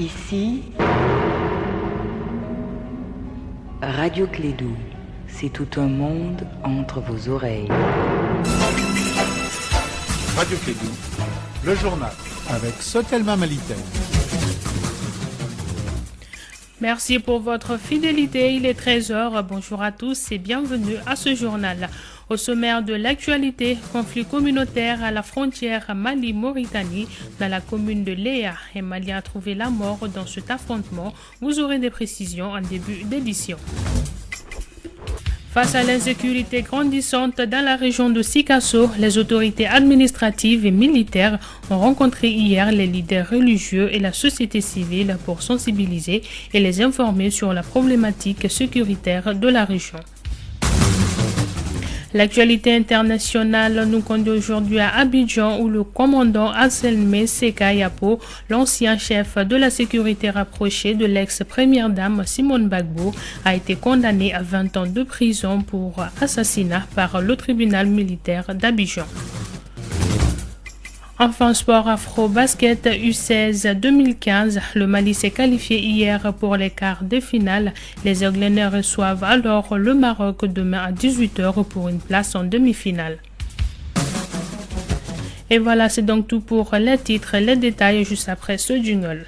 Ici, Radio Clédou, c'est tout un monde entre vos oreilles. Radio Clédou, le journal, avec Sotelma Malitel. Merci pour votre fidélité, il est 13h. Bonjour à tous et bienvenue à ce journal. Au sommaire de l'actualité, conflit communautaire à la frontière Mali-Mauritanie dans la commune de Léa. Un Malien a trouvé la mort dans cet affrontement. Vous aurez des précisions en début d'édition. Face à l'insécurité grandissante dans la région de Sikasso, les autorités administratives et militaires ont rencontré hier les leaders religieux et la société civile pour sensibiliser et les informer sur la problématique sécuritaire de la région. L'actualité internationale nous conduit aujourd'hui à Abidjan où le commandant Anselme Seka Yapo, l'ancien chef de la sécurité rapprochée de l'ex-première dame Simone Gbagbo, a été condamné à 20 ans de prison pour assassinat par le tribunal militaire d'Abidjan. Enfin, sport afro-basket U16 2015, le Mali s'est qualifié hier pour les quarts de finale. Les Aiglonnais reçoivent alors le Maroc demain à 18h pour une place en demi-finale. Et voilà, c'est donc tout pour les titres, les détails juste après ce jingle.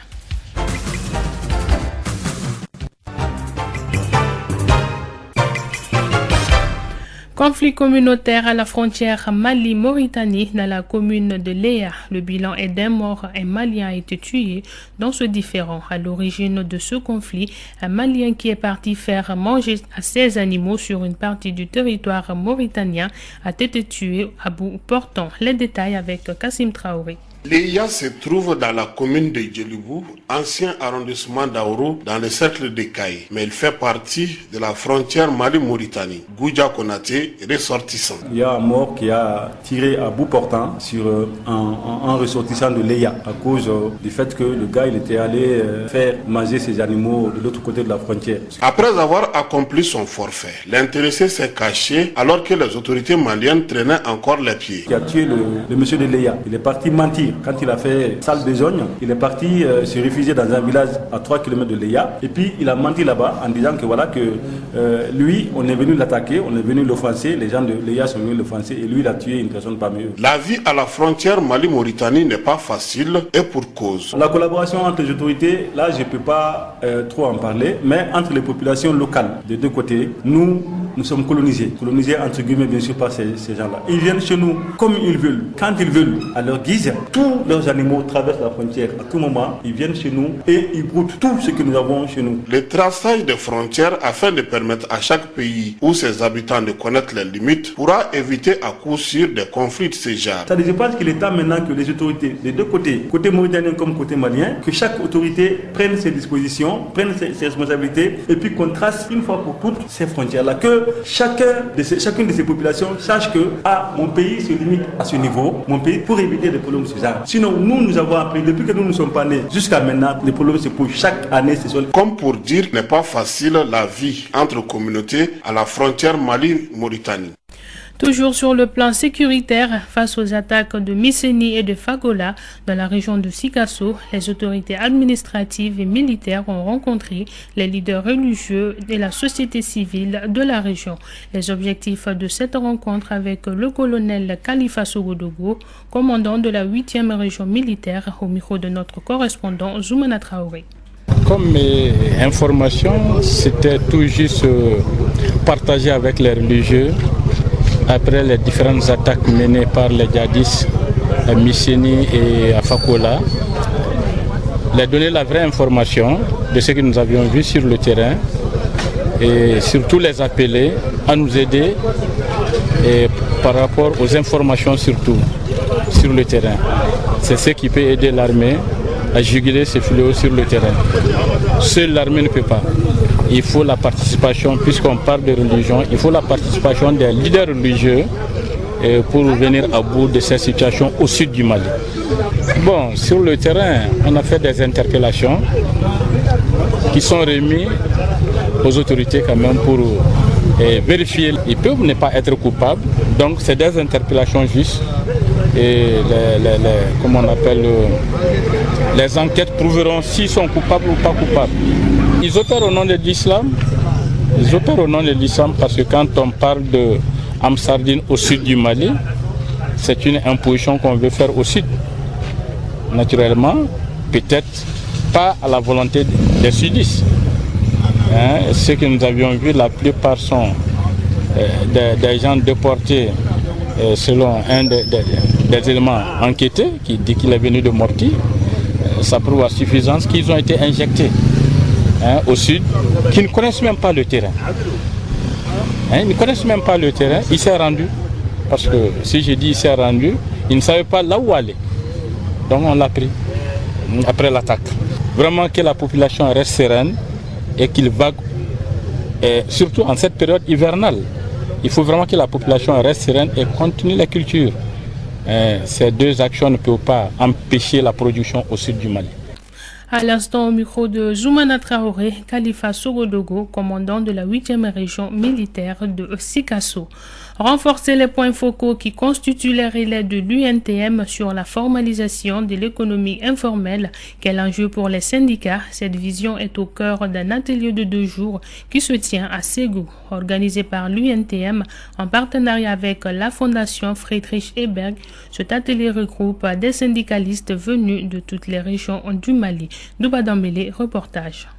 Conflit communautaire à la frontière Mali-Mauritanie dans la commune de Léa. Le bilan est d'un mort. Un Malien a été tué dans ce différend. À l'origine de ce conflit, un Malien qui est parti faire manger à ses animaux sur une partie du territoire mauritanien a été tué à bout portant. Les détails avec Kassim Traoré. Léa se trouve dans la commune de Djelibou, ancien arrondissement d'Aourou, dans le cercle de Kaye. Mais il fait partie de la frontière Mali-Mauritanie. Goudia Konaté, ressortissant. Il y a un mort qui a tiré à bout portant sur un ressortissant de Léa à cause du fait que le gars il était allé faire manger ses animaux de l'autre côté de la frontière. Après avoir accompli son forfait, l'intéressé s'est caché alors que les autorités maliennes traînaient encore les pieds. Qui a tué le monsieur de Léa. Il est parti mentir. Quand il a fait salle besogne, il est parti se réfugier dans un village à 3 km de Léa. Et puis il a menti là-bas en disant que voilà que lui, on est venu l'attaquer, on est venu l'offenser, les gens de Léa sont venus l'offenser et lui il a tué une personne parmi eux. La vie à la frontière Mali-Mauritanie n'est pas facile et pour cause. La collaboration entre les autorités, là je ne peux pas trop en parler, mais entre les populations locales des deux côtés, nous sommes colonisés entre guillemets bien sûr par ces gens-là. Ils viennent chez nous comme ils veulent, quand ils veulent, à leur guise. Tous leurs animaux traversent la frontière. À tout moment, ils viennent chez nous et ils broutent tout ce que nous avons chez nous. Le traçage des frontières afin de permettre à chaque pays ou ses habitants de connaître les limites pourra éviter à coup sûr des conflits de ce genre. Je pense qu'il est temps maintenant que les autorités des deux côtés, côté mauritanien comme côté malien, que chaque autorité prenne ses dispositions, prenne ses responsabilités et puis qu'on trace une fois pour toutes ces frontières-là. Que chacune de ces populations sache que mon pays se limite à ce niveau, mon pays, pour éviter des problèmes de ce genre. Sinon, nous avons appris, depuis que nous ne sommes pas nés, jusqu'à maintenant, les problèmes se posent chaque année. Comme pour dire, n'est pas facile la vie entre communautés à la frontière Mali-Mauritanie. Toujours sur le plan sécuritaire, face aux attaques de Misseni et de Fagola dans la région de Sikasso, les autorités administratives et militaires ont rencontré les leaders religieux et la société civile de la région. Les objectifs de cette rencontre avec le colonel Khalifa Sogodogo, commandant de la 8e région militaire, au micro de notre correspondant Zoumana Traoré. Comme information, c'était tout juste partagé avec les religieux après les différentes attaques menées par les djihadistes à Misseni et à Fakola, leur donner la vraie information de ce que nous avions vu sur le terrain et surtout les appeler à nous aider et par rapport aux informations surtout sur le terrain. C'est ce qui peut aider l'armée à juguler ces fléaux sur le terrain. Seule l'armée ne peut pas. Il faut la participation, puisqu'on parle de religion, il faut la participation des leaders religieux pour venir à bout de cette situation au sud du Mali. Bon, sur le terrain, on a fait des interpellations qui sont remises aux autorités quand même pour vérifier. Ils peuvent ne pas être coupables, donc c'est des interpellations justes et comment on appelle, les enquêtes prouveront s'ils sont coupables ou pas coupables. Ils opèrent au nom de l'islam. Ils opèrent au nom de l'islam parce que quand on parle de Amsardine au sud du Mali, c'est une imposition qu'on veut faire au sud. Naturellement, peut-être pas à la volonté des sudistes. Ce que nous avions vu, la plupart sont des gens déportés selon un des éléments enquêtés qui dit qu'il est venu de Morti. Ça prouve à suffisance qu'ils ont été injectés au sud, qui ne connaissent même pas le terrain. Ils ne connaissent même pas le terrain. Il s'est rendu, parce que si je dis il s'est rendu, il ne savait pas là où aller. Donc on l'a pris après l'attaque. Vraiment que la population reste sereine et qu'il vague, et surtout en cette période hivernale. Il faut vraiment que la population reste sereine et continue la culture. Ces deux actions ne peuvent pas empêcher la production au sud du Mali. À l'instant, au micro de Zoumana Traoré, Khalifa Sogodogo, commandant de la 8e région militaire de Sikasso. Renforcer les points focaux qui constituent les relais de l'UNTM sur la formalisation de l'économie informelle. Quel enjeu pour les syndicats? Cette vision est au cœur d'un atelier de 2 jours qui se tient à Ségou, organisé par l'UNTM en partenariat avec la Fondation Friedrich Ebert. Cet atelier regroupe des syndicalistes venus de toutes les régions du Mali. Douba Dambélé, reportage.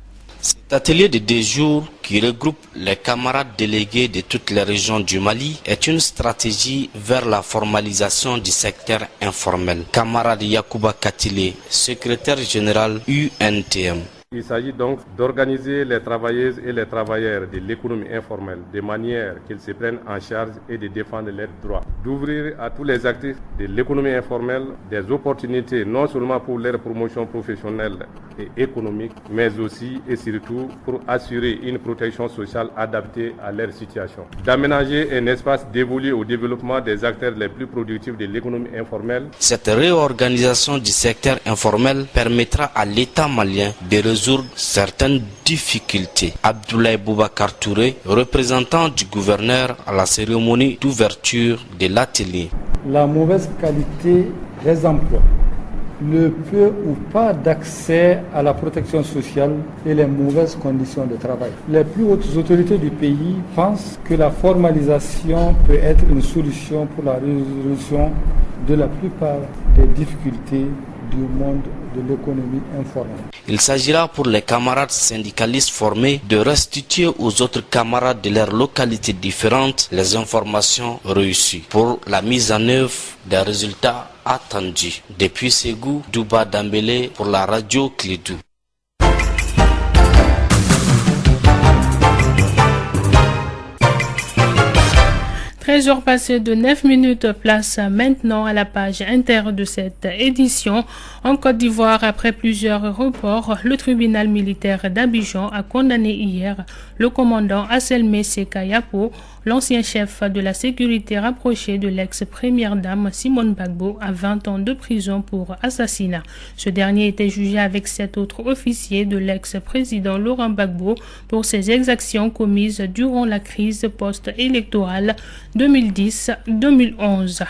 Cet atelier de 2 jours qui regroupe les camarades délégués de toutes les régions du Mali est une stratégie vers la formalisation du secteur informel. Camarade Yacouba Katile, secrétaire général UNTM. Il s'agit donc d'organiser les travailleuses et les travailleurs de l'économie informelle de manière qu'ils se prennent en charge et de défendre leurs droits. D'ouvrir à tous les actifs de l'économie informelle des opportunités non seulement pour leur promotion professionnelle et économique, mais aussi et surtout pour assurer une protection sociale adaptée à leur situation. D'aménager un espace dévolu au développement des acteurs les plus productifs de l'économie informelle. Cette réorganisation du secteur informel permettra à l'État malien de résoudre certaines difficultés. Abdoulaye Boubacar Touré, représentant du gouverneur à la cérémonie d'ouverture de l'atelier. La mauvaise qualité des emplois, le peu ou pas d'accès à la protection sociale et les mauvaises conditions de travail. Les plus hautes autorités du pays pensent que la formalisation peut être une solution pour la résolution de la plupart des difficultés du monde de l'économie informelle. Il s'agira pour les camarades syndicalistes formés de restituer aux autres camarades de leurs localités différentes les informations reçues pour la mise en œuvre des résultats attendus. Depuis Ségou, Douba Dambélé pour la radio Clédou. 13h passées de 9 minutes, place maintenant à la page inter de cette édition. En Côte d'Ivoire, après plusieurs reports, le tribunal militaire d'Abidjan a condamné hier le commandant Asselmé Seka Yapo, l'ancien chef de la sécurité rapproché de l'ex-première dame Simone Gbagbo, à 20 ans de prison pour assassinat. Ce dernier était jugé avec 7 autres officiers de l'ex-président Laurent Gbagbo pour ses exactions commises durant la crise post-électorale 2010-2011.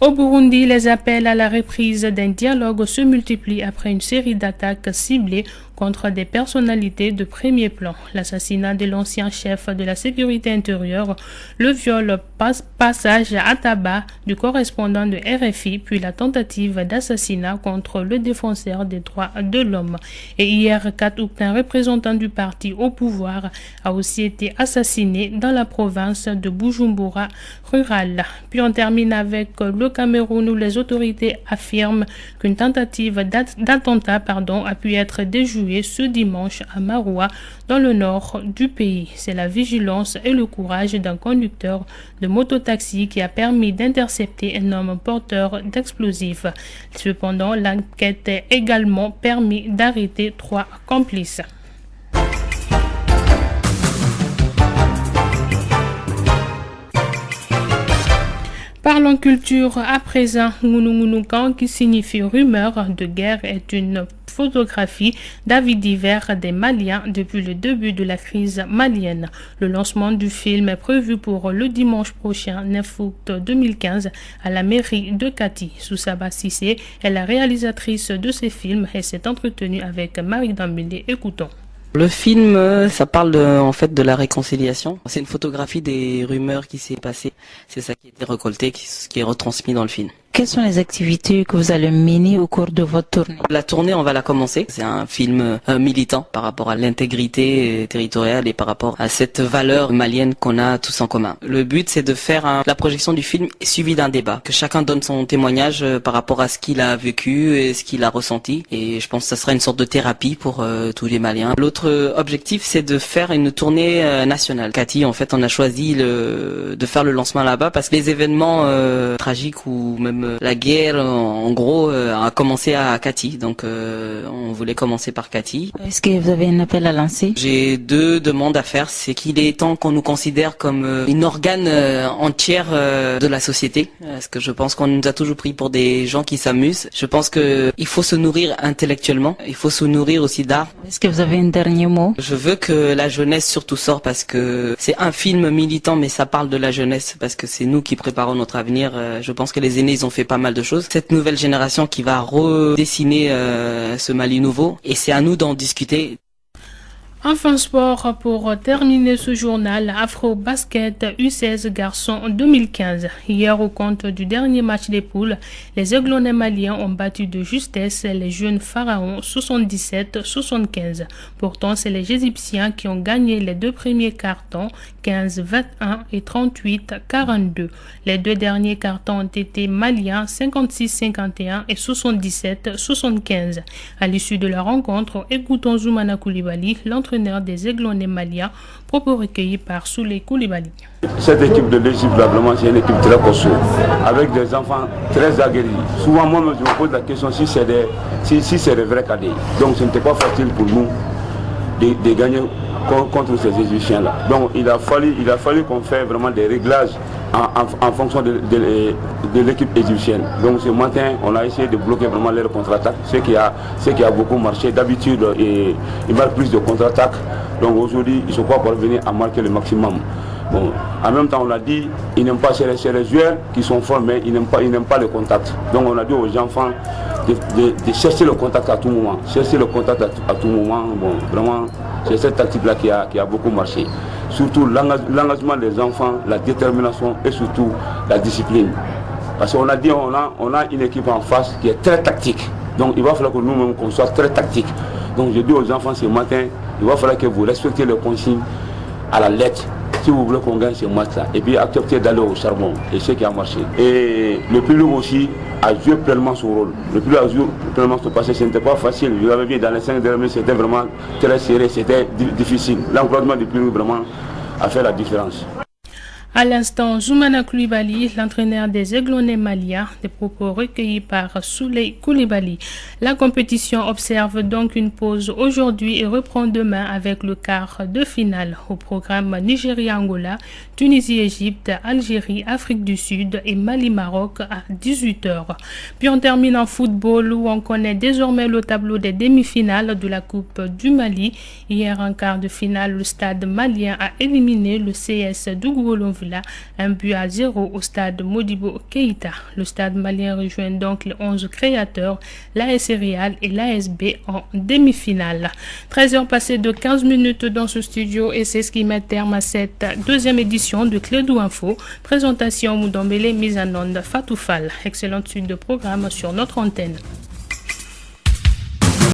Au Burundi, les appels à la reprise d'un dialogue se multiplient après une série d'attaques ciblées contre des personnalités de premier plan. L'assassinat de l'ancien chef de la sécurité intérieure, le viol passage à tabac du correspondant de RFI, puis la tentative d'assassinat contre le défenseur des droits de l'homme. Et hier, 4 août, un représentant du parti au pouvoir a aussi été assassiné dans la province de Bujumbura rurale. Puis on termine avec le Cameroun où les autorités affirment qu'une tentative d'attentat a pu être déjouée ce dimanche à Maroua, dans le nord du pays. C'est la vigilance et le courage d'un conducteur de mototaxi qui a permis d'intercepter un homme porteur d'explosifs. Cependant, l'enquête a également permis d'arrêter 3 complices. Parlons culture à présent. Ngunu Ngunukan, qui signifie rumeur de guerre, est une photographies d'avis divers des Maliens depuis le début de la crise malienne. Le lancement du film est prévu pour le dimanche prochain, 9 août 2015, à la mairie de Kati. Soussaba Sissé est la réalisatrice de ces films et s'est entretenue avec Marie Dambélé. Écoutons. Le film, ça parle en fait de la réconciliation. C'est une photographie des rumeurs qui s'est passé. C'est ça qui a été récolté, qui est retransmis dans le film. Quelles sont les activités que vous allez mener au cours de votre tournée? La tournée, on va la commencer. C'est un film militant par rapport à l'intégrité territoriale et par rapport à cette valeur malienne qu'on a tous en commun. Le but, c'est de faire la projection du film suivi d'un débat, que chacun donne son témoignage par rapport à ce qu'il a vécu et ce qu'il a ressenti. Et je pense que ça sera une sorte de thérapie pour tous les Maliens. L'autre objectif, c'est de faire une tournée nationale. Kati, en fait, on a choisi de faire le lancement là-bas parce que les événements tragiques ou même la guerre, en gros, a commencé à Kati. Donc, on voulait commencer par Kati. Est-ce que vous avez un appel à lancer? J'ai 2 demandes à faire. C'est qu'il est temps qu'on nous considère comme une organe entière de la société. Parce que je pense qu'on nous a toujours pris pour des gens qui s'amusent. Je pense qu'il faut se nourrir intellectuellement. Il faut se nourrir aussi d'art. Est-ce que vous avez un dernier mot? Je veux que la jeunesse surtout sorte parce que c'est un film militant, mais ça parle de la jeunesse parce que c'est nous qui préparons notre avenir. Je pense que les aînés, ils ont fait pas mal de choses. Cette nouvelle génération qui va redessiner ce Mali nouveau et c'est à nous d'en discuter. Enfin sport, pour terminer ce journal, Afro Basket U16 garçons 2015. Hier, au compte du dernier match des poules, les Aiglonnais maliens ont battu de justesse les jeunes pharaons 77-75. Pourtant, c'est les Égyptiens qui ont gagné les 2 premiers cartons, 15-21 et 38-42. Les 2 derniers cartons ont été maliens 56-51 et 77-75. À l'issue de la rencontre, écoutons Zoumana Koulibaly, l'entraîneur des Aiglonnais maliens, propos recueillis par Souley Koulibaly. Cette équipe de l'Égypte, vraiment, c'est une équipe très costaud, avec des enfants très aguerris. Souvent, moi, je me pose la question si c'est des vrais cadets. Donc, ce n'était pas facile pour nous de gagner contre ces Égyptiens-là. Donc, il a fallu qu'on fasse vraiment des réglages en fonction de l'équipe égyptienne. Donc ce matin, on a essayé de bloquer vraiment leur contre-attaque, ce qui a beaucoup marché. D'habitude, ils marquent plus de contre-attaque. Donc aujourd'hui, ils ne sont pas parvenus à marquer le maximum. Bon, en même temps, on a dit, ils n'aiment pas, c'est les joueurs qui sont forts, mais ils n'aiment pas le contact. Donc on a dit aux enfants de chercher le contact à tout moment. Chercher le contact à tout moment. Bon, vraiment, c'est cette tactique-là qui a beaucoup marché. Surtout l'engagement des enfants, la détermination et surtout la discipline. Parce qu'on a dit, on a une équipe en face qui est très tactique. Donc il va falloir que nous-mêmes qu'on soit très tactique. Donc je dis aux enfants ce matin, il va falloir que vous respectez les consignes à la lettre si vous voulez qu'on gagne ce match-là. Et puis accepter d'aller au charbon. Et ce qui a marché. Et le public aussi a joué pleinement son rôle. Le public a joué pleinement son passé. Ce n'était pas facile. Vous l'avez vu dans les 5 derniers, c'était vraiment très serré, c'était difficile. L'encouragement du public vraiment a fait la différence. À l'instant, Zoumana Koulibaly, l'entraîneur des Aiglonnais maliens, des propos recueillis par Souley Koulibaly. La compétition observe donc une pause aujourd'hui et reprend demain avec le quart de finale. Au programme Nigeria-Angola, Tunisie-Égypte, Algérie, Afrique du Sud et Mali-Maroc à 18h. Puis on termine en football où on connaît désormais le tableau des demi-finales de la Coupe du Mali. Hier, en quart de finale, le stade malien a éliminé le CS d'Ougoulonville 1-0 au stade Modibo Keïta. Le stade malien rejoint donc les 11 créateurs, l'AS Real et l'ASB en demi-finale. 13h passées de 15 minutes dans ce studio et c'est ce qui met terme à cette deuxième édition de Clédou Info. Présentation Moudombele, mise en onde Fatoufal. Excellente suite de programme sur notre antenne.